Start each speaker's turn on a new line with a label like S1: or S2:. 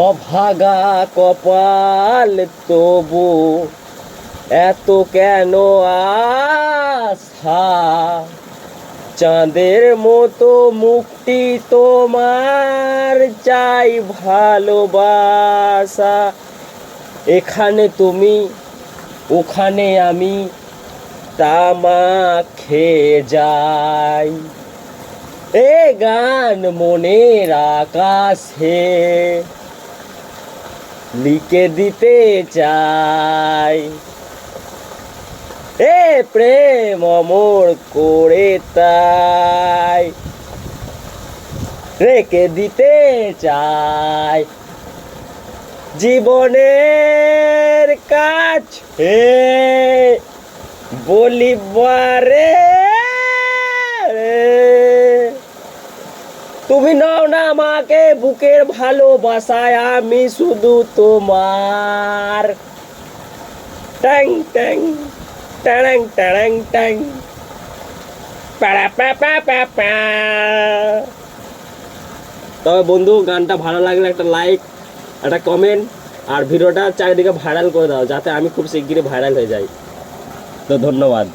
S1: অভাগা কপাল তবু এত কেন আশা, চাঁদের মতো মুক্তি তোমার চাই ভালোবাসা। এখানে তুমি ওখানে আমি, তামা খেয়ে যাই। এ গান মনের আকাশে লিখে দিতে চাই। এ প্রেম অমর করে তাই রেখে দিতে চাই জীবনের কাছে বলিবারে। তুমি নাও না আমাকে বুকের ভালোবাসায়, আমি শুধু তোমার। ট্যাং ট্যাং ট্যাং ট্যাং ট্যাং প্যাড়া প্যা প্যা প্যা প্যা। তবে বন্ধু, গানটা ভালো লাগলে একটা লাইক, একটা কমেন্ট, আর ভিডিওটা চারিদিকে ভাইরাল করে দাও, যাতে আমি খুব শিগগিরই ভাইরাল হয়ে যাই। তো ধন্যবাদ।